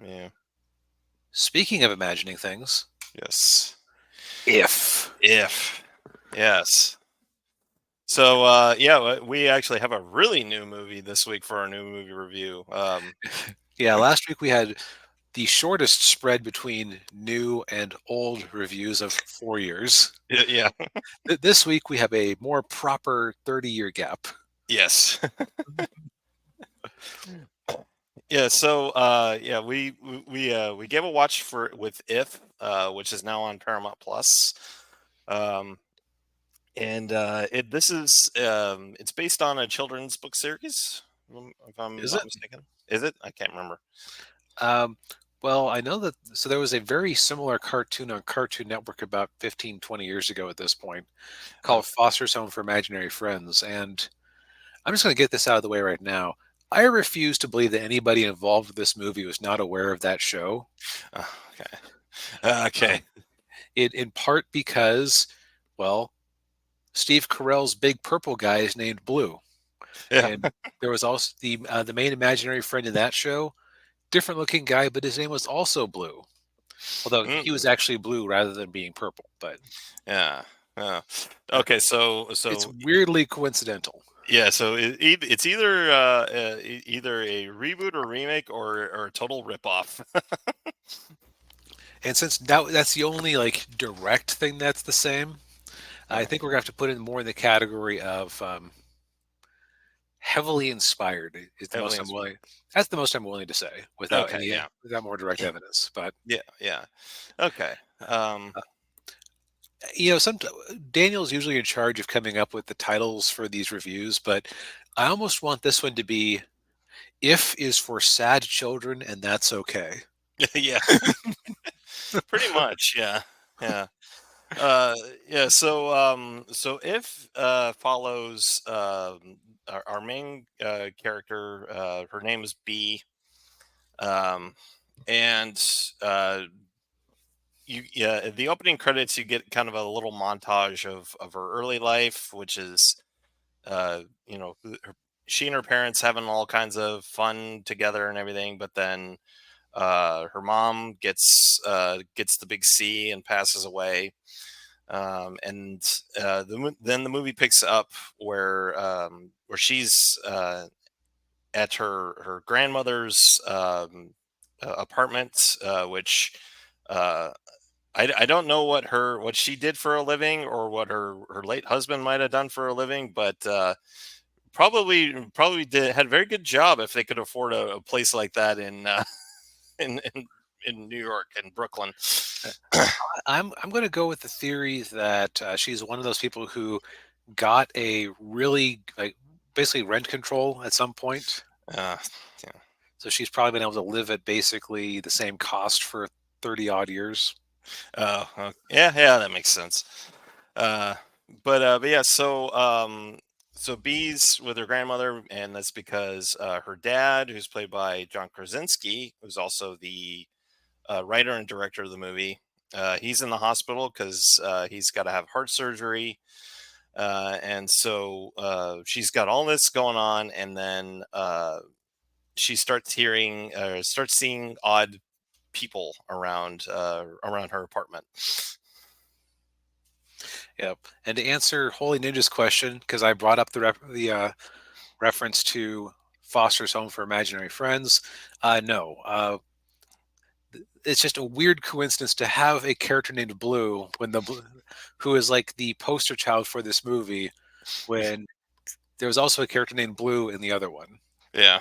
Yeah. Speaking of imagining things, Yes. if. If. Yes. So yeah, we actually have a really new movie this week for our new movie review. Yeah, last week we had the shortest spread between new and old reviews of 4 years. Yeah. This week we have a more proper 30-year gap. Yes. Yeah. So yeah, we gave a watch for with If, which is now on Paramount Plus. Um, and it this is it's based on a children's book series, if I'm Is not it? mistaken. Is it? I can't remember. Um, well, I know that. So there was a very similar cartoon on Cartoon Network about 15, 20 years ago at this point called Okay. Foster's Home for Imaginary Friends. And I'm just going to get this out of the way right now. I refuse to believe that anybody involved with this movie was not aware of that show. Okay. Um, Okay. in part because, well, Steve Carell's big purple guy is named Blue, Yeah. and there was also the main imaginary friend in that show, different looking guy, but his name was also Blue. Although he was Mm, actually blue rather than being purple, but yeah. Yeah. uh, Okay. So it's so weirdly coincidental. yeah. So it's either either a reboot or remake or a total ripoff. And since that's the only like direct thing that's the same, I Yeah. think we're gonna have to put it more in the category of heavily inspired. Is the Heavily most I'm inspired. willing. That's the most I'm willing to say without Okay. any Yeah. without more direct evidence. But Yeah. Yeah. Okay. Um. some Daniel's usually in charge of coming up with the titles for these reviews, but I almost want this one to be "If is for sad children, and that's okay." Yeah. Pretty much. Yeah. Yeah. Uh, yeah. So if follows our main character, her name is B, um, and uh, you yeah, the opening credits you get kind of a little montage of her early life, which is you know she and her parents having all kinds of fun together and everything, but then her mom gets the big C and passes away. And then the movie picks up where she's at her grandmother's apartment, which uh, I don't know what she did for a living or what her late husband might have done for a living, but probably had a very good job if they could afford a place like that in in in New York and Brooklyn. I'm going to go with the theory that she's one of those people who got a really like basically rent control at some point. Uh, yeah. So she's probably been able to live at basically the same cost for 30 odd years. Yeah, yeah, that makes sense. Uh, but yeah, so Bee's with her grandmother, and that's because her dad, who's played by John Krasinski, who's also the writer and director of the movie, he's in the hospital because he's got to have heart surgery. And so she's got all this going on, and then she starts seeing odd people around her apartment. Yep. And to answer Holy Ninja's question, because I brought up the reference to Foster's Home for Imaginary Friends, no. It's just a weird coincidence to have a character named Blue who is like the poster child for this movie when there was also a character named Blue in the other one. Yeah.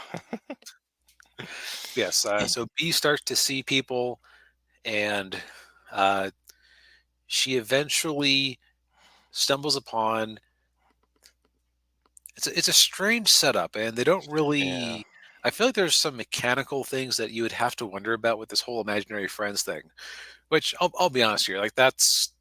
Yes. So B starts to see people, and uh, she eventually stumbles upon. It's a strange setup, and they don't Yeah. really. I feel like there's some mechanical things that you would have to wonder about with this whole imaginary friends thing. Which I'll be honest here, like that's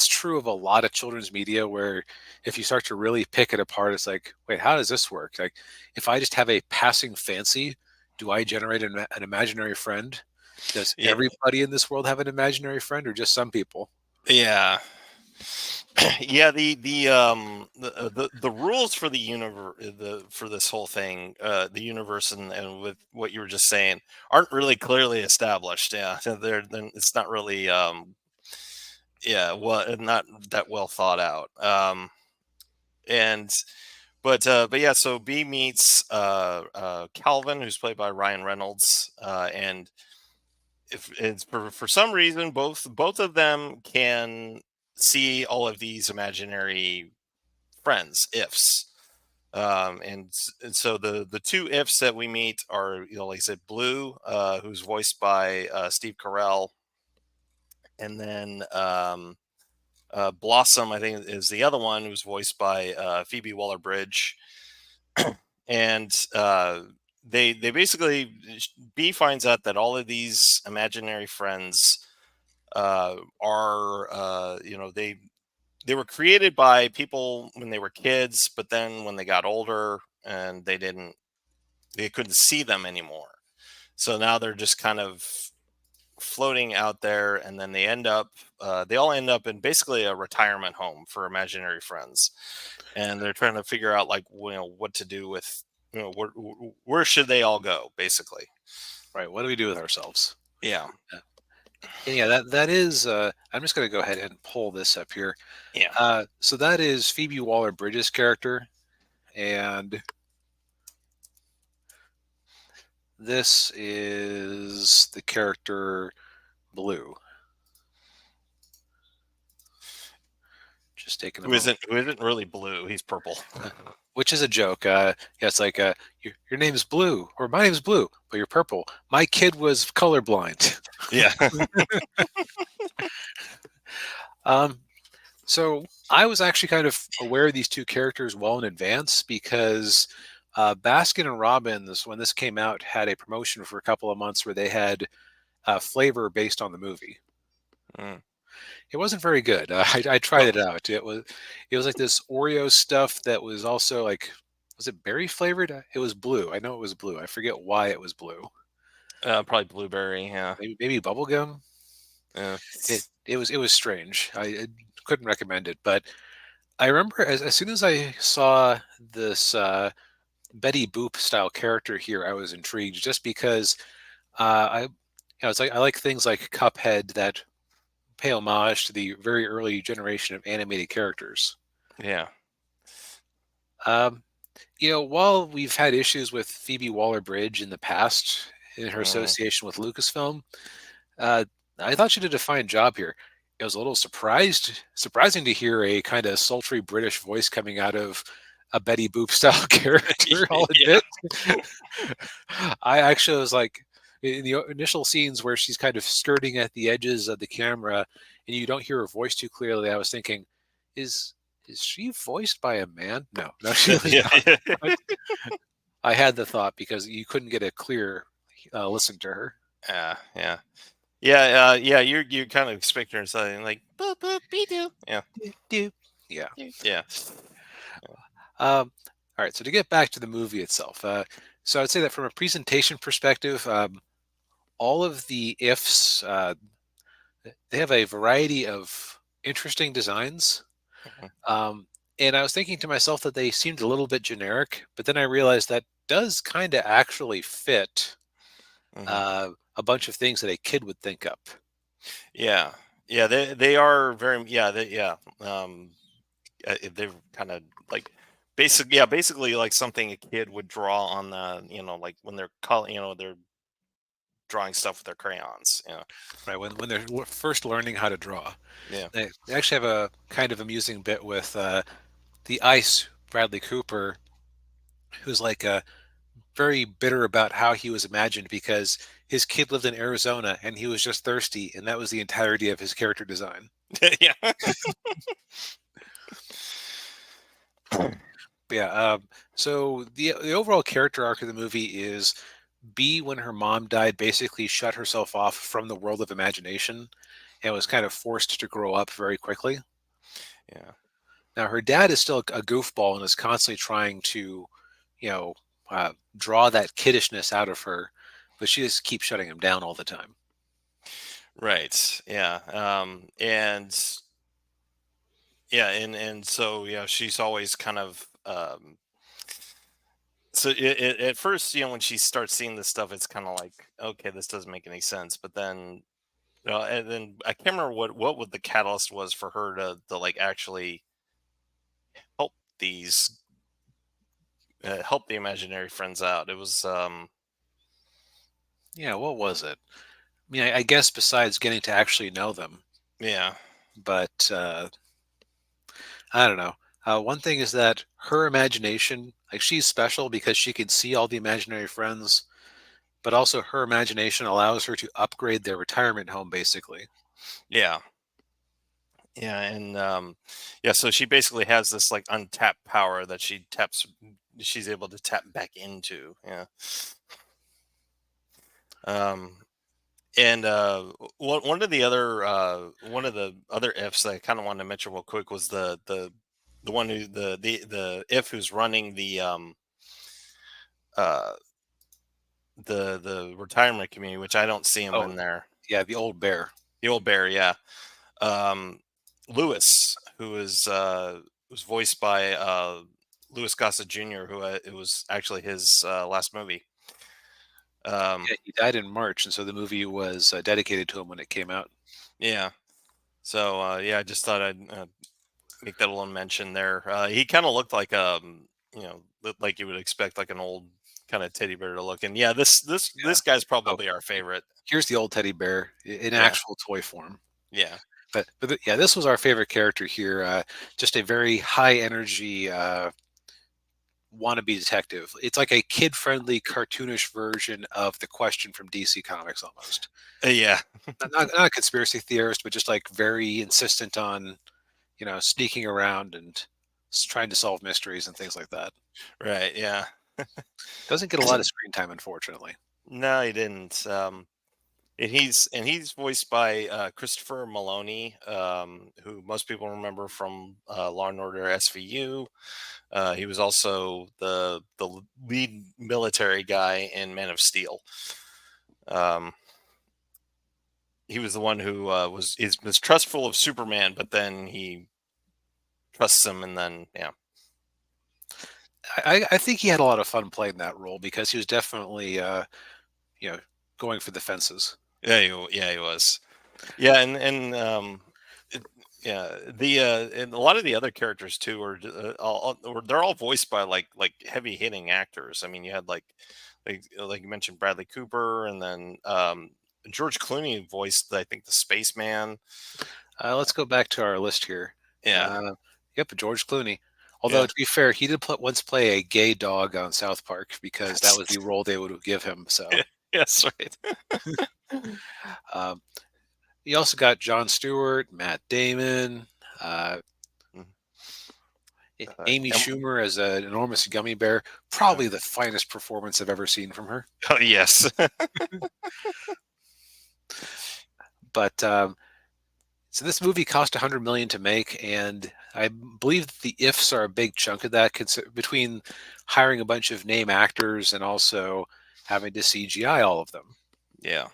true of a lot of children's media. Where if you start to really pick it apart, it's like, wait, how does this work? Like, if I just have a passing fancy, do I generate an imaginary friend? Does Yeah. everybody in this world have an imaginary friend, or just some people? Yeah. Yeah, the rules for the universe, the for this whole thing, the universe, and with what you were just saying, aren't really clearly established. Yeah, so then it's not really yeah, well, not that well thought out. And but yeah, so B meets Calvin, who's played by Ryan Reynolds, and if it's for some reason both of them can see all of these imaginary friends, ifs. And so the two ifs that we meet are, like I said, Blue, who's voiced by Steve Carell, and then Blossom, I think, is the other one, who's voiced by Phoebe Waller-Bridge. And they basically, B finds out that all of these imaginary friends are, they were created by people when they were kids, but then when they got older and they couldn't see them anymore. So now they're just kind of floating out there, and then they all end up in basically a retirement home for imaginary friends, and they're trying to figure out, like, what to do with, where should they all go, basically. Right? What do we do with ourselves? Yeah, And yeah, that is. I'm just going to go ahead and pull this up here. yeah. So that is Phoebe Waller-Bridge's character, and this is the character Blue. Just taking a who moment, isn't who isn't really blue, he's purple. which is a joke. Yeah, it's like your name's Blue, or my name's Blue, but you're purple. My kid was colorblind. Yeah. um, so I was actually kind of aware of these two characters well in advance because Baskin and Robbins, when this came out, had a promotion for a couple of months where they had flavor based on the movie. Mm. It wasn't very good. I tried Oh, it out. It was like this Oreo stuff that was also like, was it berry flavored? It was blue. I know it was blue. I forget why it was blue. probably blueberry. Yeah. Maybe bubble gum. Yeah. It was strange. I couldn't recommend it, but I remember as soon as I saw this Betty Boop style character here, I was intrigued just because it's like I like things like Cuphead that pay homage to the very early generation of animated characters. Yeah. Um, while we've had issues with Phoebe Waller-Bridge in the past in her Mm. association with Lucasfilm, uh, I thought she did a fine job here. It was a little surprising to hear a kind of sultry British voice coming out of a Betty Boop style character. I'll Yeah. admit, I actually was like in the initial scenes where she's kind of skirting at the edges of the camera, and you don't hear her voice too clearly. I was thinking, is is she voiced by a man? No, no, she was Yeah. not. Yeah. But I had the thought because you couldn't get a clear listen to her. Yeah. Yeah. Yeah. Yeah. You're kind of expecting something like boop boop be doo. Yeah. Yeah. Yeah. All right. So to get back to the movie itself, so I'd say that from a presentation perspective, all of the ifs they have a variety of interesting designs. Mhm. Um, and I was thinking to myself that they seemed a little bit generic, but then I realized that does kind of actually fit Mhm. a bunch of things that a kid would think up. Yeah. Yeah. They are very, yeah. Yeah. They're kind of like basically like something a kid would draw on the, like when they're they're drawing stuff with their crayons. Yeah. Right, when they're first learning how to draw, Yeah. they actually have a kind of amusing bit with the ice Bradley Cooper, who's like very bitter about how he was imagined because his kid lived in Arizona and he was just thirsty, and that was the entirety of his character design. Yeah. But yeah, so the overall character arc of the movie is B, when her mom died, basically shut herself off from the world of imagination and was kind of forced to grow up very quickly. Yeah. Now, her dad is still a goofball and is constantly trying to, you know, draw that kiddishness out of her, but she just keeps shutting him down all the time. Right. Yeah. And yeah, and so yeah, she's always kind of so at first, when she starts seeing this stuff, it's kind of like, okay, this doesn't make any sense. But then, and then I can't remember what the catalyst was for her to like actually help these help the imaginary friends out. It was Yeah, what was it? I mean, I guess besides getting to actually know them, yeah, but I don't know. One thing is that her imagination, like she's special because she can see all the imaginary friends, but also her imagination allows her to upgrade their retirement home, basically. yeah, yeah, and yeah. So she basically has this like untapped power that she's able to tap back into. Yeah. Um, And one of the other ifs that I kind of wanted to mention real quick was the one who the if who's running uh the retirement community, which I don't see him Oh, in there. yeah, the old bear. The old bear, yeah. Um, Lewis, who is was voiced by Louis Gossett Jr., who it was actually his last movie. Um, Yeah, he died in March, and so the movie was dedicated to him when it came out. yeah. So yeah, I just thought I'd make that a little mention there. He kind of looked like like you would expect like an old kind of teddy bear to look. And yeah, Yeah. this guy's Oh, probably our favorite. here's the old teddy bear in Yeah, actual toy form. yeah, Yeah, this was our favorite character here. Just a very high energy wannabe detective. It's like a kid friendly, cartoonish version of the Question from DC Comics, almost. yeah, Not a conspiracy theorist, but just like very insistent on sneaking around and trying to solve mysteries and things like that. right, yeah. Doesn't get a lot of screen time, unfortunately. No, he didn't. And he's voiced by Christopher Maloney, who most people remember from Law and Order SVU. He was also the lead military guy in Man of Steel. Um, he was the one who was mistrustful of Superman, but then he trusts him, and then yeah, I think he had a lot of fun playing that role because he was definitely you know going for the fences. yeah, he was. Yeah, and it, yeah, and a lot of the other characters too are they're all voiced by like heavy hitting actors. I mean, you had like you mentioned Bradley Cooper, and then George Clooney voiced I think the spaceman. Let's go back to our list here. Yeah, Yep, George Clooney. Although yeah, to be fair, he did once play a gay dog on South Park because that was the role they would give him. So yeah, yes, right. um, you also got Jon Stewart, Matt Damon, uh, Mhm. Amy And, Schumer as an enormous gummy bear. Probably the finest performance I've ever seen from her. oh yes, But so this movie cost 100 million to make, and I believe that the ifs are a big chunk of that, between hiring a bunch of name actors and also having to CGI all of them. yeah,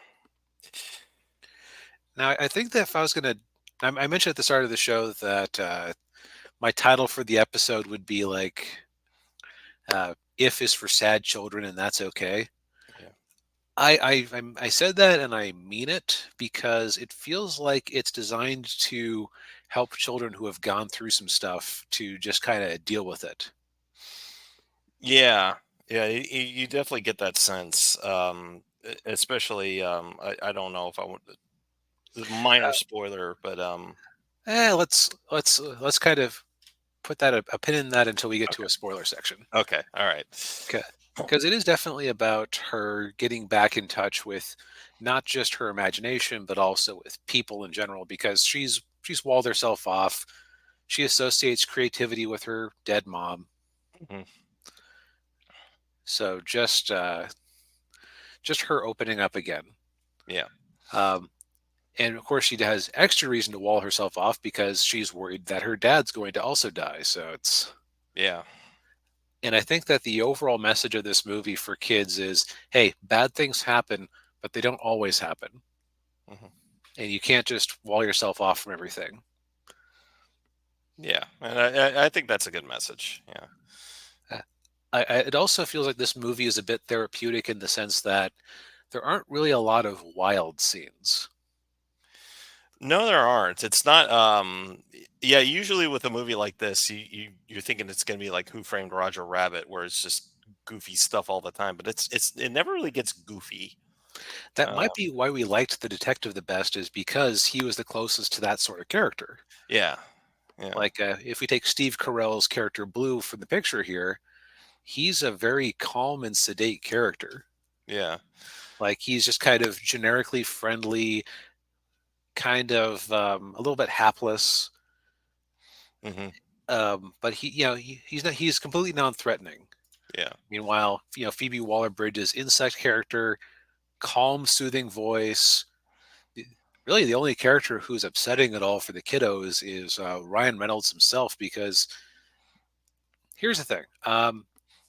Now, I think that if I was going to, I mentioned at the start of the show that my title for the episode would be like, "If is for sad children, and that's okay." yeah. I said that and I mean it because it feels like it's designed to help children who have gone through some stuff to just kind of deal with it. Yeah, yeah, you definitely get that sense. Especially, I don't know if I want a minor spoiler, but Let's kind of put that a pin in that until we get to okay, a spoiler section. okay, all right, Because it is definitely about her getting back in touch with not just her imagination, but also with people in general. Because she's walled herself off. She associates creativity with her dead mom. Mhm. So just her opening up again. Yeah, Um, and of course, she has extra reason to wall herself off because she's worried that her dad's going to also die. So it's yeah, And I think that the overall message of this movie for kids is, hey, bad things happen, but they don't always happen. mhm. And you can't just wall yourself off from everything. Yeah, and I think that's a good message. Yeah. Uh, it also feels like this movie is a bit therapeutic in the sense that there aren't really a lot of wild scenes. No, there aren't. It's not. Yeah, usually with a movie like this, you're thinking it's going to be like Who Framed Roger Rabbit, where it's just goofy stuff all the time. But it never really gets goofy. That Uh, might be why we liked the detective the best, is because he was the closest to that sort of character. yeah, yeah, Like, if we take Steve Carell's character Blue from the picture here, he's a very calm and sedate character. yeah. Like, he's just kind of generically friendly, kind of a little bit hapless, Hmm. but he's not, he's completely non-threatening. Yeah, Meanwhile, Phoebe Waller-Bridge's insect character, calm, soothing voice. Really, the only character who's upsetting at all for the kiddos is Ryan Reynolds himself. Because here's the thing: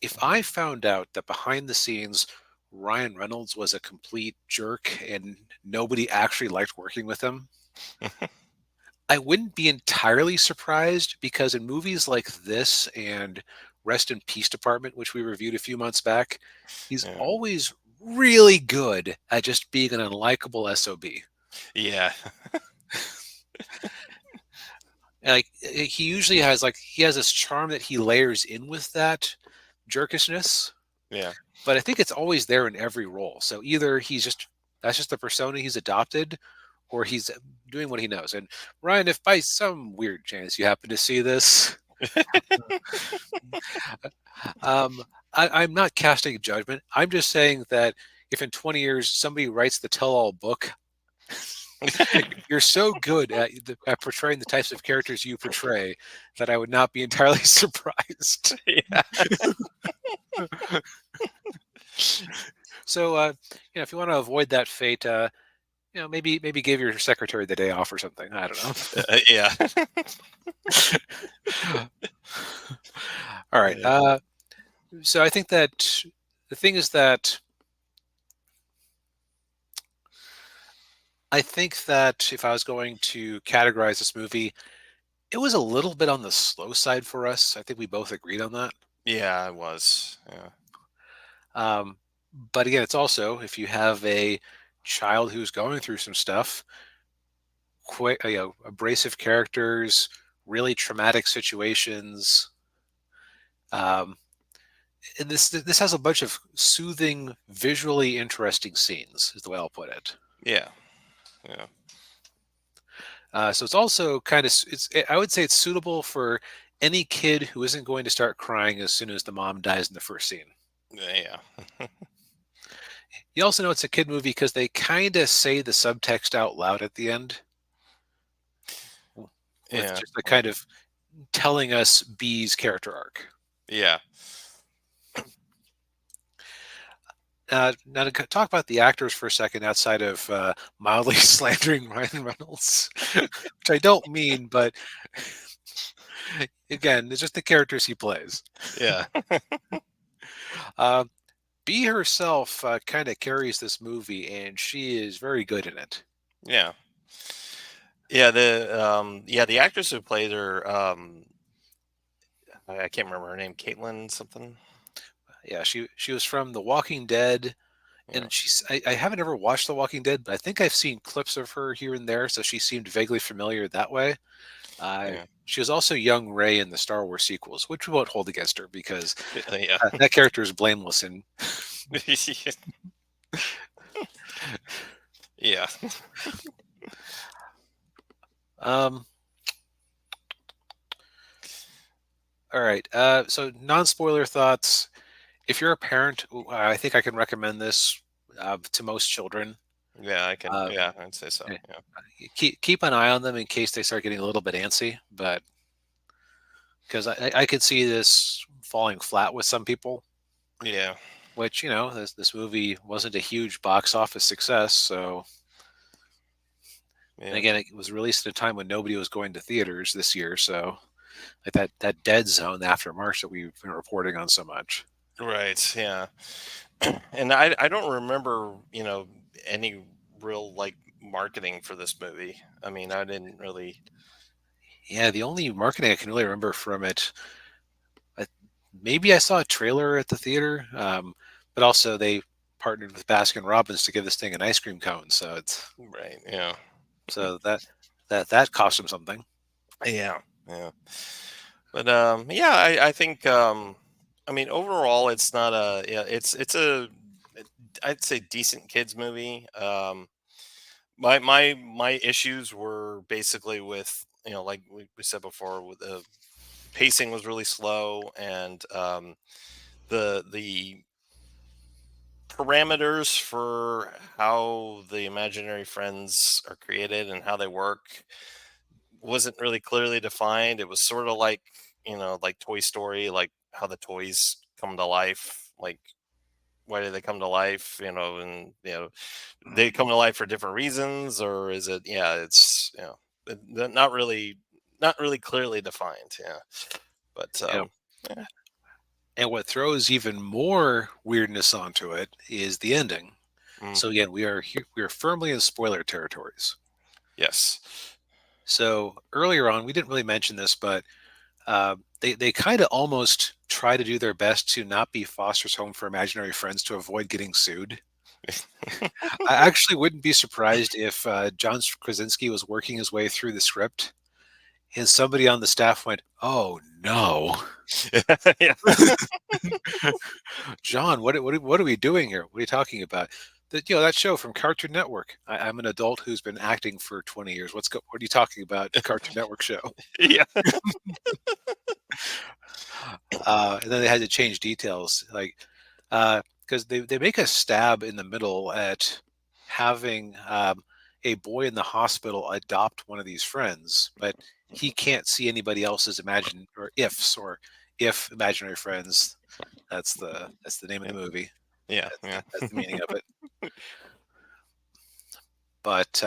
if I found out that behind the scenes Ryan Reynolds was a complete jerk and nobody actually liked working with him, I wouldn't be entirely surprised, because in movies like this and Rest in Peace Department, which we reviewed a few months back, he's yeah, always really good at just being an unlikable SOB. yeah, Like, he has this charm that he layers in with that jerkishness, yeah. but I think it's always there in every role. So either that's just the persona he's adopted, or he's doing what he knows. And Ryan, if by some weird chance you happen to see this, um, I'm not casting judgment. I'm just saying that if in 20 years somebody writes the tell-all book, you're so good at portraying the types of characters you portray that I would not be entirely surprised. Yeah, So, if you want to avoid that fate, maybe give your secretary the day off or something. I don't yeah, know. All right. yeah, So I think that the thing is that I think that if I was going to categorize this movie, it was a little bit on the slow side for us. I think we both agreed on that. yeah. I was. Yeah, Um, but again, it's also, if you have a child who's going through some stuff, quick, abrasive characters, really traumatic situations. Um, and this has a bunch of soothing, visually interesting scenes, is the way I'll put it. yeah, yeah, So it's also I would say it's suitable for any kid who isn't going to start crying as soon as the mom dies in the first scene. yeah, You also know it's a kid movie because they kind of say the subtext out loud at the end, with yeah, just a kind of telling us B's character arc. yeah. Now to talk about the actors for a second, outside of mildly slandering Ryan Reynolds, which I don't mean, but again, it's just the characters he plays. Yeah. Uh, B herself kind of carries this movie, and she is very good in it. Yeah. Yeah, the actress who played her, I can't remember her name, Caitlin something. Yeah, she was from The Walking Dead, Yeah, and I haven't ever watched The Walking Dead, but I think I've seen clips of her here and there, so she seemed vaguely familiar that way. yeah, She was also young Ray in the Star Wars sequels, which we won't hold against her, because yeah, that character is blameless. And yeah, um, all right, so non-spoiler thoughts. If you're a parent, I think I can recommend this to most children. yeah. I can, Uh, yeah, I'd say so. eh, Yeah, keep an eye on them in case they start getting a little bit antsy, but because I could see this falling flat with some people. yeah, Which, this movie wasn't a huge box office success. So, and yeah. again, it was released at a time when nobody was going to theaters this year. So, like that dead zone after March that we've been reporting on so much. Right. Yeah. And I don't remember, any real like marketing for this movie. I mean, I didn't really. Yeah, the only marketing I can really remember from it, I, maybe I saw a trailer at the theater, but also they partnered with Baskin Robbins to give this thing an ice cream cone. Right. Yeah. So that cost them something. Yeah. Yeah. But yeah, I think I mean overall it's not a yeah it's a I'd say decent kids movie. My issues were basically with like we said before with the pacing was really slow and the parameters for how the imaginary friends are created and how they work wasn't really clearly defined. It was sort of like, like Toy Story, like how the toys come to life. Like, why do they come to life? And they come to life for different reasons, or is it? Yeah, it's not really clearly defined. Yeah, but Yeah. yeah, And what throws even more weirdness onto it is the ending. mm, So again, we are firmly in spoiler territories. yes, So earlier on, we didn't really mention this, but they kind of almost try to do their best to not be Foster's home for imaginary friends to avoid getting sued. I actually wouldn't be surprised if John Krasinski was working his way through the script and somebody on the staff went, "Oh no, yeah, John, what are we doing here? What are you talking about?" That show from Cartoon Network. I'm an adult who's been acting for 20 years. What are you talking about? Cartoon Network show. yeah, And then they had to change details, like because they make a stab in the middle at having a boy in the hospital adopt one of these friends, but he can't see anybody else's imagine or ifs or if imaginary friends. That's the name of the movie. yeah, That's, yeah, that's the meaning of it. But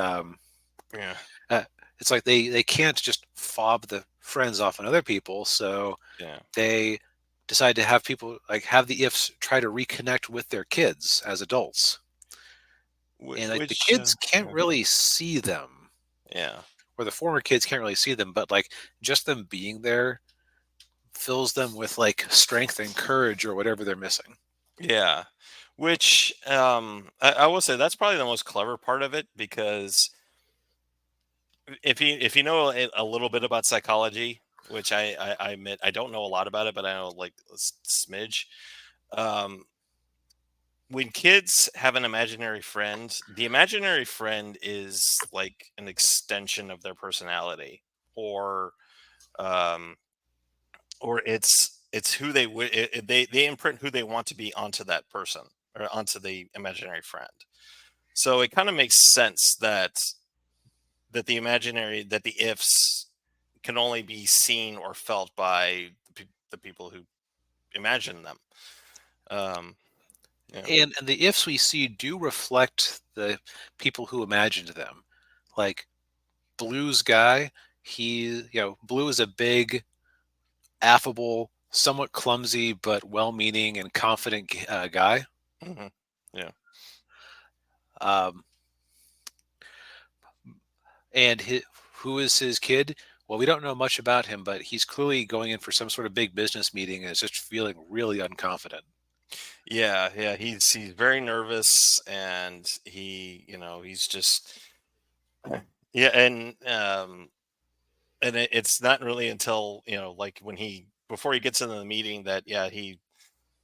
yeah, uh, it's like they can't just fob the friends off on other people, so yeah. they decide to have people like have the ifs try to reconnect with their kids as adults, and like the Which kids can't yeah, really see them, yeah. or the former kids can't really see them, but like just them being there fills them with like strength and courage or whatever they're missing. Yeah. Which I will say that's probably the most clever part of it because if you know a little bit about psychology, which I admit I don't know a lot about it, but I know like a smidge. Um, when kids have an imaginary friend, the imaginary friend is like an extension of their personality, or um, or it's who they imprint who they want to be onto that person or onto the imaginary friend. So it kind of makes sense that the ifs can only be seen or felt by the people who imagine them. Um, yeah. And the ifs we see do reflect the people who imagined them. Like Blue's guy, Blue is a big, affable, somewhat clumsy but well-meaning and confident guy. Hmm. Yeah. Um, and who is his kid? Well, we don't know much about him, but he's clearly going in for some sort of big business meeting and is just feeling really unconfident. Yeah. Yeah. He's very nervous and he's just yeah. And it's not really until like when he before he gets into the meeting that yeah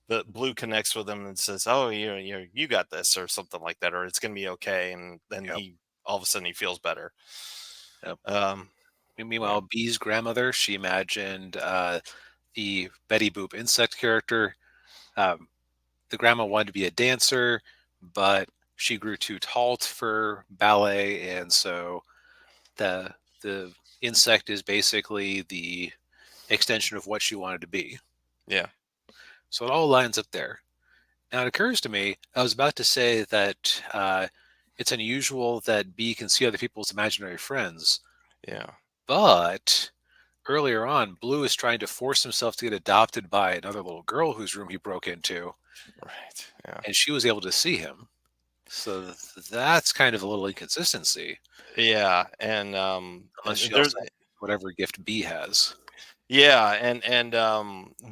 the blue connects with him and says, "Oh, you got this," or something like that, or it's gonna be okay. And then Yep. he all of a sudden he feels better. Yep. Um, yeah, Meanwhile, B's grandmother, she imagined the Betty Boop insect character. Um, the grandma wanted to be a dancer, but she grew too tall for ballet, and so the the insect is basically the extension of what she wanted to be. yeah, So it all lines up there. Now it occurs to me, I was about to say that it's unusual that B can see other people's imaginary friends, yeah. but earlier on, Blue is trying to force himself to get adopted by another little girl whose room he broke into, Right. Yeah, and she was able to see him. So that's kind of a little inconsistency, yeah. unless And she there's also. whatever gift B has. Yeah, and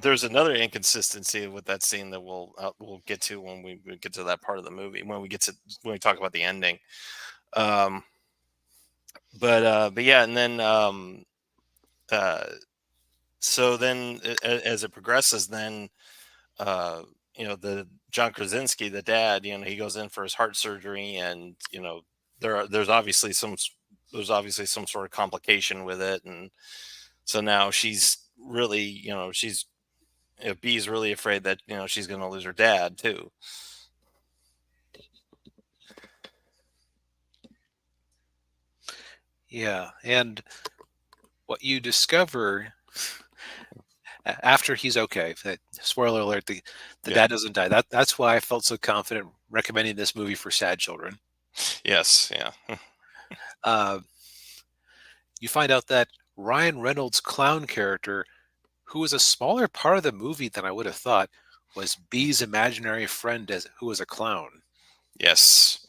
there's another inconsistency with that scene that we'll get to when we get to that part of the movie when we talk about the ending. Um, but yeah, and then uh, so then as it progresses, then uh, the John Krasinski, the dad, he goes in for his heart surgery, and there's obviously some sort of complication with it, and so now she's really, B's really afraid that she's going to lose her dad too. Yeah, and what you discover after he's okay. That spoiler alert: the Yeah. dad doesn't die. That's why I felt so confident recommending this movie for sad children. Yes. Yeah. Uh, you find out that Ryan Reynolds' clown character, who was a smaller part of the movie than I would have thought, was B's imaginary friend who was a clown. Yes.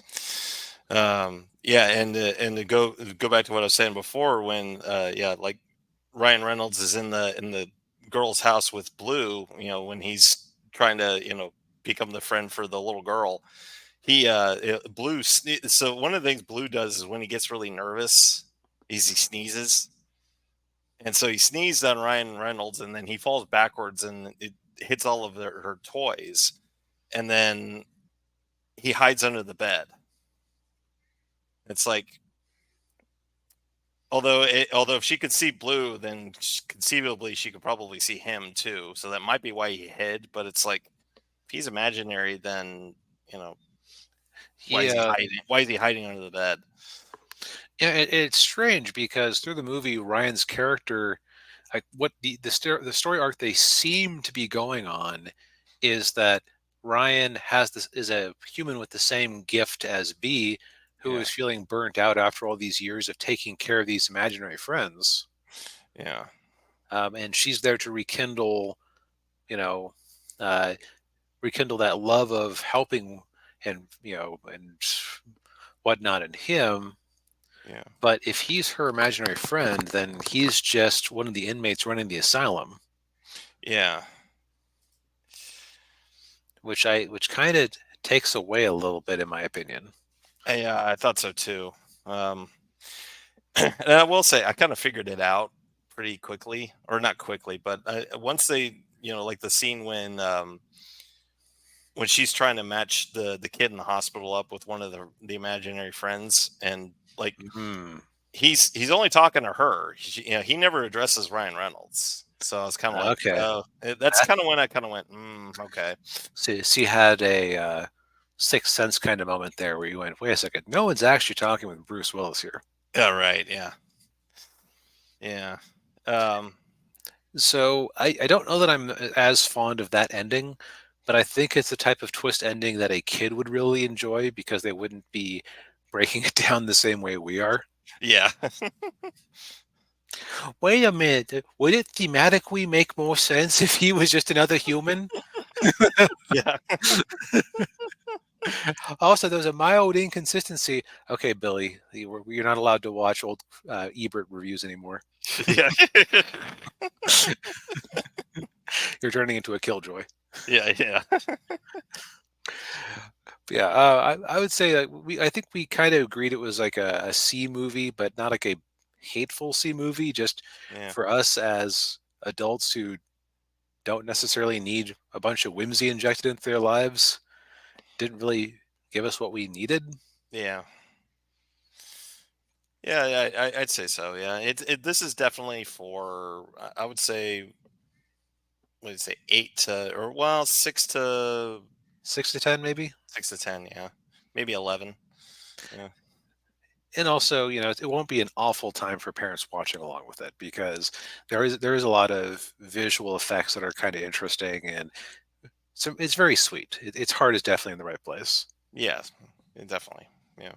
Yeah, and to go back to what I was saying before, when yeah, like Ryan Reynolds is in the girl's house with Blue, when he's trying to become the friend for the little girl. So one of the things Blue does is when he gets really nervous, he sneezes, and so he sneezed on Ryan Reynolds, and then he falls backwards and it hits all of her toys, and then he hides under the bed. It's like, although if she could see Blue, then conceivably she could probably see him too. So that might be why he hid. But it's like, if he's imaginary, then you know why is he Yeah, hiding? Why is he hiding under the bed? yeah. It's strange because through the movie, Ryan's character, like what the story arc they seem to be going on, is that Ryan has this is a human with the same gift as B, who Yeah, is feeling burnt out after all these years of taking care of these imaginary friends, yeah, and she's there to you know, uh, rekindle that love of helping and and whatnot in him. yeah, But if he's her imaginary friend, then he's just one of the inmates running the asylum, yeah, which kind of takes away a little bit, in my opinion. yeah. I thought so too. Um, and I will say I kind of figured it out pretty quickly, or not quickly, but once they, like the scene when she's trying to match the kid in the hospital up with one of the imaginary friends, and like Hmm. he's only talking to her. He never addresses Ryan Reynolds. So I was kind of like, Okay. oh, that's That, kind of when I kind of went, okay. she had a sixth sense kind of moment there where you went, wait a second, no one's actually talking with Bruce Willis here. Yeah, right. Yeah, yeah, um, So I don't know that I'm as fond of that ending, but I think it's the type of twist ending that a kid would really enjoy because they wouldn't be breaking it down the same way we are. yeah, Wait a minute, would it thematically make more sense if he was just another human? yeah, Also, there's a mild inconsistency. Okay, Billy, you're not allowed to watch old Ebert reviews anymore. yeah, You're turning into a killjoy. yeah, yeah, Yeah, I would say that I think we kind of agreed it was like a C movie, but not like a hateful C movie. Just yeah, for us as adults who don't necessarily need a bunch of whimsy injected into their lives, didn't really give us what we needed. yeah. Yeah, yeah, I'd say so. Yeah, this is definitely for I would say, what do you say, 8 to, or well, 6 to 10, maybe. 6 to 10. Yeah, maybe 11. Yeah, And also, it won't be an awful time for parents watching along with it because there is a lot of visual effects that are kind of interesting, and so it's very sweet. Its heart is definitely in the right place. yeah, definitely. Yeah.